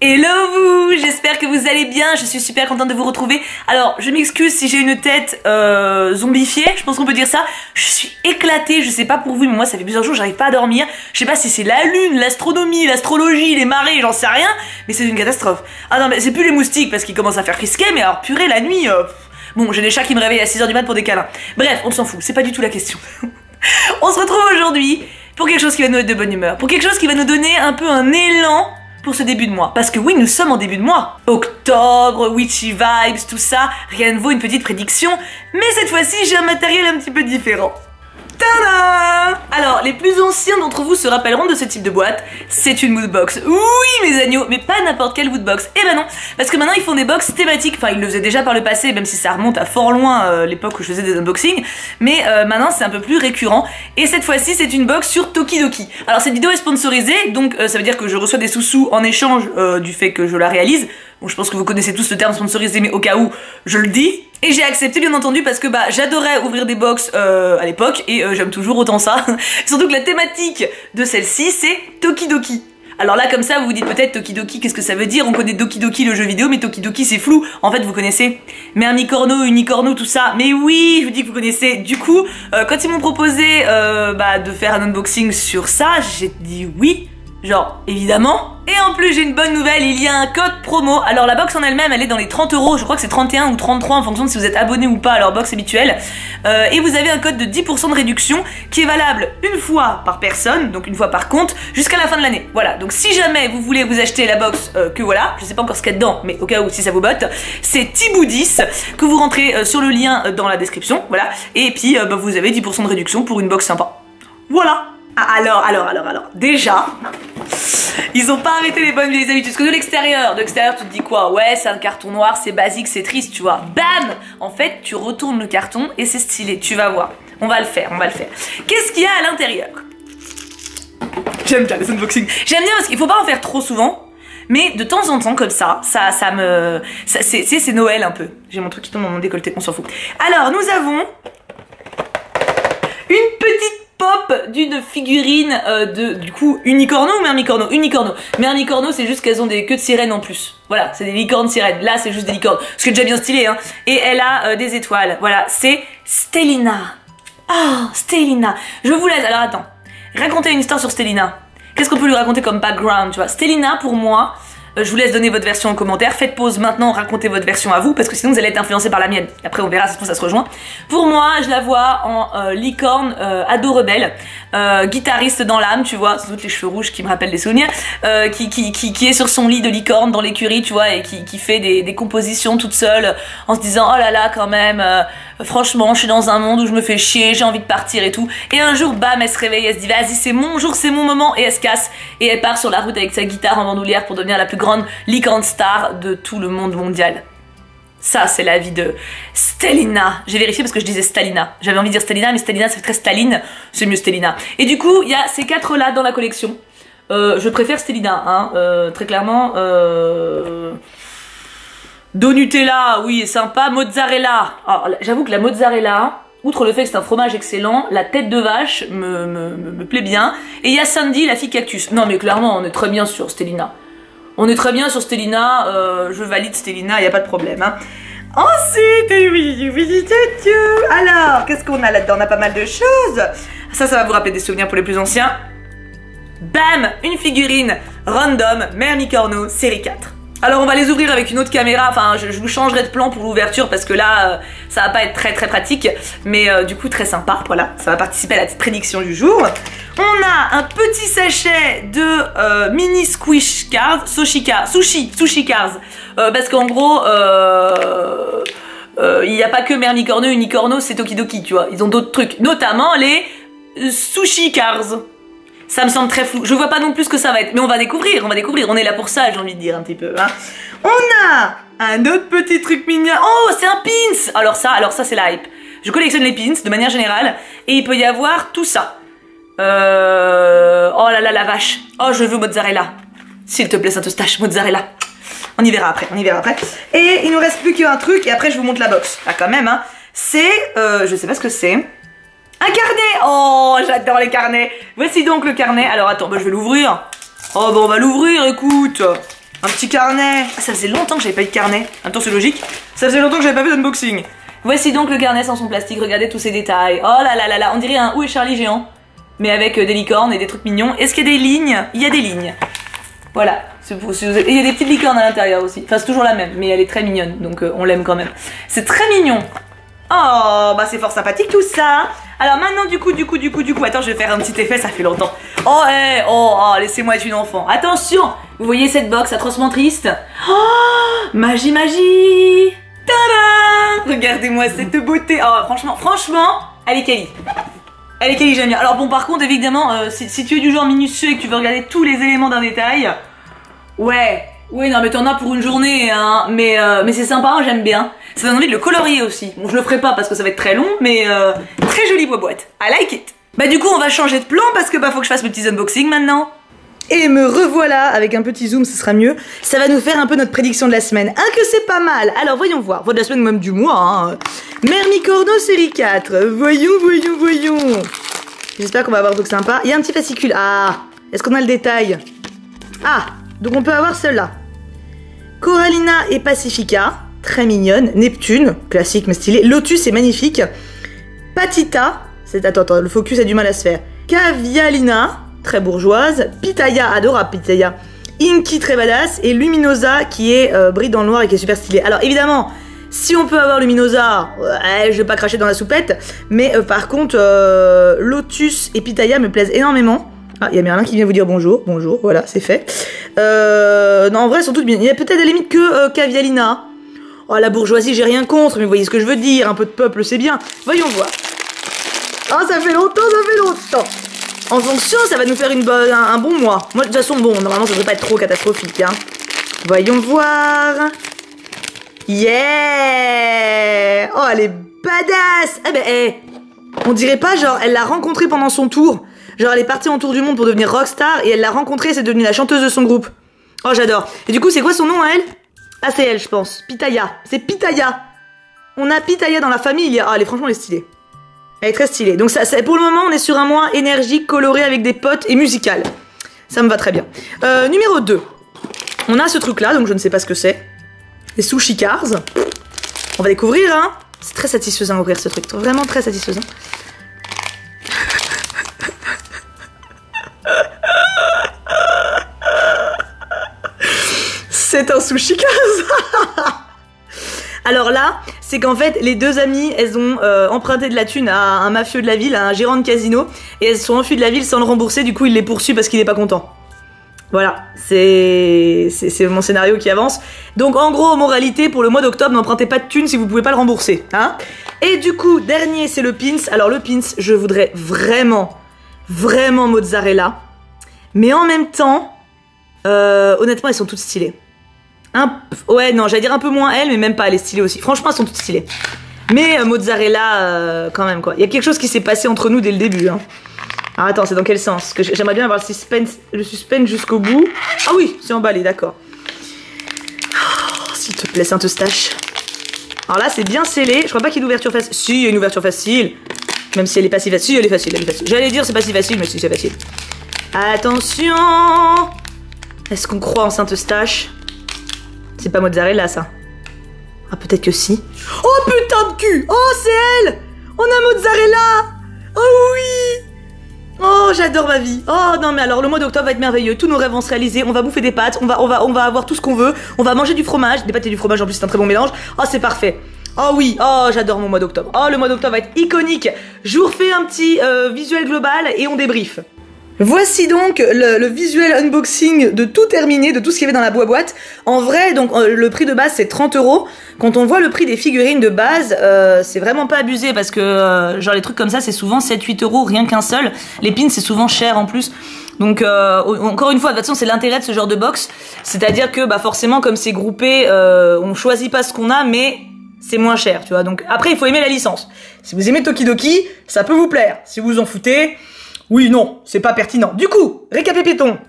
Hello vous, j'espère que vous allez bien, je suis super contente de vous retrouver. Alors, je m'excuse si j'ai une tête zombifiée, je pense qu'on peut dire ça. Je suis éclatée, je sais pas pour vous, mais moi ça fait plusieurs jours, j'arrive pas à dormir. Je sais pas si c'est la lune, l'astronomie, l'astrologie, les marées, j'en sais rien, mais c'est une catastrophe. Ah non mais c'est plus les moustiques parce qu'ils commencent à faire risquer, mais alors purée la nuit... Bon, j'ai des chats qui me réveillent à 6h du mat pour des câlins. Bref, on s'en fout, c'est pas du tout la question. On se retrouve aujourd'hui pour quelque chose qui va nous mettre de bonne humeur, pour quelque chose qui va nous donner un peu un élan pour ce début de mois. Parce que oui, nous sommes en début de mois. Octobre, witchy vibes, tout ça, rien ne vaut une petite prédiction. Mais cette fois-ci, j'ai un matériel un petit peu différent. Tada! Alors, les plus anciens d'entre vous se rappelleront de ce type de boîte. C'est une woodbox. Oui, mes agneaux, mais pas n'importe quelle woodbox. Eh ben non, parce que maintenant ils font des box thématiques. Enfin, ils le faisaient déjà par le passé, même si ça remonte à fort loin l'époque où je faisais des unboxings. Mais maintenant, c'est un peu plus récurrent. Et cette fois-ci, c'est une box sur Tokidoki. Alors, cette vidéo est sponsorisée, donc ça veut dire que je reçois des sous-sous en échange du fait que je la réalise. Bon, je pense que vous connaissez tous le terme sponsorisé, mais au cas où, je le dis. Et j'ai accepté bien entendu parce que bah j'adorais ouvrir des box à l'époque et j'aime toujours autant ça. Surtout que la thématique de celle-ci c'est Tokidoki. Alors là comme ça vous vous dites peut-être Tokidoki qu'est-ce que ça veut dire? On connaît Doki le jeu vidéo mais Tokidoki c'est flou. En fait vous connaissez Mermicorno, Unicorno tout ça. Mais oui je vous dis que vous connaissez. Du coup quand ils m'ont proposé de faire un unboxing sur ça j'ai dit oui. Genre, évidemment. Et en plus, j'ai une bonne nouvelle, il y a un code promo. Alors, la box en elle-même, elle est dans les 30 €. Je crois que c'est 31 ou 33 en fonction de si vous êtes abonné ou pas à leur box habituelle. Et vous avez un code de 10% de réduction qui est valable une fois par personne, donc une fois par compte, jusqu'à la fin de l'année. Voilà, donc si jamais vous voulez vous acheter la box, que voilà, je sais pas encore ce qu'il y a dedans, mais au cas où, si ça vous botte, c'est Tibou10, que vous rentrez sur le lien dans la description, voilà. Et puis, vous avez 10% de réduction pour une box sympa. Voilà. Ah, alors, déjà, ils ont pas arrêté les bonnes vieilles habitudes. Parce que de l'extérieur, tu te dis quoi? Ouais, c'est un carton noir, c'est basique, c'est triste, tu vois. Bam! En fait, tu retournes le carton et c'est stylé, tu vas voir. On va le faire. Qu'est-ce qu'il y a à l'intérieur? J'aime bien les unboxings. J'aime bien parce qu'il faut pas en faire trop souvent. Mais de temps en temps, comme ça c'est Noël un peu. J'ai mon truc qui tombe dans mon décolleté, on s'en fout. Alors, nous avons une petite pop d'une figurine du coup Unicorno ou Mermicorno? Unicorno. Mermicorno c'est juste qu'elles ont des queues de sirène en plus. Voilà, c'est des licornes sirènes. Là c'est juste des licornes. Ce qui est déjà bien stylé hein. Et elle a des étoiles. Voilà, c'est Stellina. Ah, Stellina. Je vous laisse. Alors attends. Racontez une histoire sur Stellina. Qu'est-ce qu'on peut lui raconter comme background, tu vois? Stellina pour moi, je vous laisse donner votre version en commentaire. Faites pause maintenant, racontez votre version à vous, parce que sinon vous allez être influencé par la mienne. Après on verra si ça se rejoint. Pour moi, je la vois en licorne ado rebelle, guitariste dans l'âme, tu vois, sans doute les cheveux rouges qui me rappellent des souvenirs, qui est sur son lit de licorne dans l'écurie, tu vois, et qui fait des compositions toute seule, en se disant oh là là quand même, franchement je suis dans un monde où je me fais chier, j'ai envie de partir et tout. Et un jour, bam, elle se réveille, elle se dit vas-y c'est mon jour, c'est mon moment, et elle se casse, et elle part sur la route avec sa guitare en bandoulière pour devenir la plus grande licorne star de tout le monde mondial. Ça, c'est la vie de Stellina. J'ai vérifié parce que je disais Stalina. J'avais envie de dire Stellina, mais Stellina, ça fait très Staline. C'est mieux Stellina. Et du coup, il y a ces 4-là dans la collection. Je préfère Stellina, hein. Très clairement. Donutella, oui, sympa. Mozzarella. Alors, j'avoue que la mozzarella, outre le fait que c'est un fromage excellent, la tête de vache me plaît bien. Et il y a Sandy, la fille cactus. Non, mais clairement, on est très bien sur Stellina. On est très bien sur Stellina, je valide Stellina, y a pas de problème. Hein. Ensuite, alors, qu'est-ce qu'on a là-dedans? On a pas mal de choses. Ça va vous rappeler des souvenirs pour les plus anciens. Bam! Une figurine random, Mermicorno, série 4. Alors on va les ouvrir avec une autre caméra, enfin je vous changerai de plan pour l'ouverture parce que là ça va pas être très pratique, mais du coup très sympa, voilà, ça va participer à la petite prédiction du jour. On a un petit sachet de mini squish cards, sushi cards, parce qu'en gros il n'y a pas que Mermicorno, Unicorno, c'est Tokidoki, tu vois, ils ont d'autres trucs, notamment les sushi cars. Ça me semble très flou. Je vois pas non plus ce que ça va être. Mais on va découvrir. On est là pour ça, j'ai envie de dire un petit peu. Hein. On a un autre petit truc mignon. Oh, c'est un pins. Alors ça c'est la hype. Je collectionne les pins de manière générale. Et il peut y avoir tout ça. Oh là là, la vache. Oh, je veux mozzarella. S'il te plaît, Saint-Eustache, mozzarella. On y verra après. Et il nous reste plus qu'un truc. Et après, je vous montre la box. Là, quand même, hein. C'est... je sais pas ce que c'est. Un carnet! Oh, j'adore les carnets! Voici donc le carnet. Alors attends, je vais l'ouvrir. Oh, on va l'ouvrir, écoute. Un petit carnet. Ah, ça faisait longtemps que j'avais pas eu de carnet. Attends, c'est logique. Ça faisait longtemps que j'avais pas vu d'unboxing. Voici donc le carnet sans son plastique. Regardez tous ces détails. Oh là là là là. On dirait un Où est Charlie géant. Mais avec des licornes et des trucs mignons. Est-ce qu'il y a des lignes? Il y a des lignes. Voilà. Et il y a des petites licornes à l'intérieur aussi. Enfin, c'est toujours la même. Mais elle est très mignonne. Donc on l'aime quand même. C'est très mignon. Oh, bah c'est fort sympathique tout ça. Alors maintenant du coup, attends, je vais faire un petit effet, ça fait longtemps. Oh, laissez-moi être une enfant. Attention, vous voyez cette box atrocement triste? Oh, magie. Tada! Regardez-moi cette beauté. Oh, franchement, elle est quali. Elle est quali, j'aime bien. Alors bon, par contre, évidemment, si tu es du genre minutieux et que tu veux regarder tous les éléments d'un détail, ouais, non mais t'en as pour une journée, hein. Mais c'est sympa, hein, j'aime bien. Ça donne envie de le colorier aussi. Bon, je le ferai pas parce que ça va être très long, mais très jolie boîte. I like it. Bah du coup, on va changer de plan parce que faut que je fasse mes petits unboxings maintenant. Et me revoilà avec un petit zoom, ce sera mieux. Ça va nous faire un peu notre prédiction de la semaine. Que c'est pas mal. Alors voyons voir. De la semaine ou même du mois. Hein. Mermicorno série 4. Voyons. J'espère qu'on va avoir un truc sympa. Il y a un petit fascicule. Ah, est-ce qu'on a le détail? Ah, donc on peut avoir celle-là. Corallina et Pacifica. Très mignonne. Neptune, classique mais stylé. Lotus est magnifique. Patita, attends, le focus a du mal à se faire. Cavialina, très bourgeoise. Pitaya, adorable Pitaya. Inky, très badass. Et Luminosa, qui est brille dans le noir et qui est super stylé. Alors évidemment, si on peut avoir Luminosa, je vais pas cracher dans la soupette. Mais par contre, Lotus et Pitaya me plaisent énormément. Ah, il y a Merlin qui vient vous dire bonjour, voilà, c'est fait. Non, en vrai, elles sont toutes bien. Il y a peut-être à la limite que Cavialina. Oh, la bourgeoisie, j'ai rien contre, mais vous voyez ce que je veux dire, un peu de peuple, c'est bien. Voyons voir. Ah, ça fait longtemps. En fonction, ça va nous faire un bon mois. Moi, de toute façon, bon, normalement, ça devrait pas être trop catastrophique, hein. Voyons voir. Yeah! Oh, elle est badass! On dirait pas, genre, elle l'a rencontré pendant son tour. Genre, elle est partie en tour du monde pour devenir rockstar, et elle l'a rencontrée, c'est devenue la chanteuse de son groupe. Oh, j'adore. Et du coup, c'est quoi son nom à elle? Ah, c'est elle, je pense. Pitaya. C'est Pitaya. On a Pitaya dans la famille. Ah, franchement, elle est stylée. Elle est très stylée. Donc, pour le moment, on est sur un mois énergique, coloré avec des potes et musical. Ça me va très bien. Numéro 2. On a ce truc-là, donc je ne sais pas ce que c'est. Les sushi cars. On va découvrir, hein. C'est très satisfaisant à ouvrir ce truc. Vraiment très satisfaisant. C'est un sushi cars. Alors là, c'est qu'en fait, les deux amies, elles ont emprunté de la thune à un mafieux de la ville, à un gérant de casino, et elles se sont enfuies de la ville sans le rembourser, du coup il les poursuit parce qu'il est pas content. Voilà, c'est mon scénario qui avance. Donc en gros, moralité, pour le mois d'octobre, n'empruntez pas de thune si vous pouvez pas le rembourser, hein. Et du coup, dernier, c'est le pins. Alors le pins, je voudrais vraiment mozzarella. Mais en même temps, honnêtement, elles sont toutes stylées. Ouais, non, j'allais dire un peu moins elle, mais même pas, elle est stylée aussi. Franchement, elles sont toutes stylées. Mais mozzarella, quand même, quoi. Il y a quelque chose qui s'est passé entre nous dès le début, hein. Alors attends, c'est dans quel sens? Parce que j'aimerais bien avoir le suspense jusqu'au bout. Ah oui, c'est emballé, d'accord. Oh, s'il te plaît, Saint-Eustache. Alors là, c'est bien scellé. Je crois pas qu'il y ait d'ouverture facile. Si, il y a une ouverture facile. Même si elle est pas si facile. Si, elle est facile, J'allais dire c'est pas si facile, mais si, c'est facile. Attention. Est-ce qu'on croit en Saint-Eustache? C'est pas mozzarella, ça. Ah, peut-être que si. Oh, putain de cul! Oh, c'est elle! On a mozzarella! Oh oui! Oh, j'adore ma vie. Oh non, mais alors le mois d'octobre va être merveilleux. Tous nos rêves vont se réaliser. On va bouffer des pâtes. On va avoir tout ce qu'on veut. On va manger du fromage. Des pâtes et du fromage, en plus, c'est un très bon mélange. Oh, c'est parfait. Oh oui. Oh, j'adore mon mois d'octobre. Oh, le mois d'octobre va être iconique. Je vous refais un petit visuel global et on débrief. Voici donc le visuel unboxing de tout terminé, de tout ce qu'il y avait dans la boîte. En vrai, donc le prix de base c'est 30 €. Quand on voit le prix des figurines de base, c'est vraiment pas abusé parce que genre les trucs comme ça c'est souvent 7-8 € rien qu'un seul. Les pins c'est souvent cher en plus. Donc encore une fois, de toute façon c'est l'intérêt de ce genre de box. C'est-à-dire que bah forcément comme c'est groupé, on choisit pas ce qu'on a mais c'est moins cher, tu vois. Donc après il faut aimer la licence. Si vous aimez Tokidoki, ça peut vous plaire. Si vous en foutez... Oui, non, c'est pas pertinent. Du coup, récapitulons.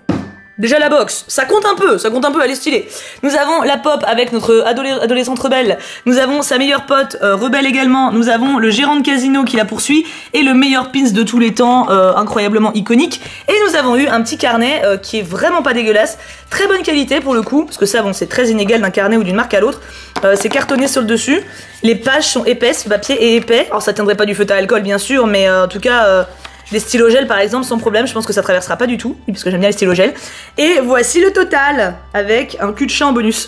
Déjà la box, ça compte un peu, elle est stylée. Nous avons la pop avec notre adolescente rebelle. Nous avons sa meilleure pote rebelle également. Nous avons le gérant de casino qui la poursuit et le meilleur pins de tous les temps, incroyablement iconique. Et nous avons eu un petit carnet qui est vraiment pas dégueulasse, très bonne qualité pour le coup, parce que ça bon c'est très inégal d'un carnet ou d'une marque à l'autre. C'est cartonné sur le dessus. Les pages sont épaisses, le papier est épais. Alors ça tiendrait pas du feutre à alcool bien sûr, mais en tout cas... les stylogels par exemple sans problème, je pense que ça traversera pas du tout, parce que j'aime bien les stylogels. Et voici le total, avec un cul de chat en bonus.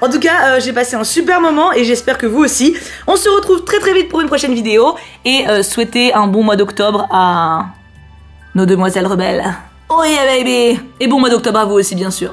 En tout cas, j'ai passé un super moment et j'espère que vous aussi. On se retrouve très très vite pour une prochaine vidéo. Et souhaitez un bon mois d'octobre à nos demoiselles rebelles. Oh yeah baby. Et bon mois d'octobre à vous aussi bien sûr.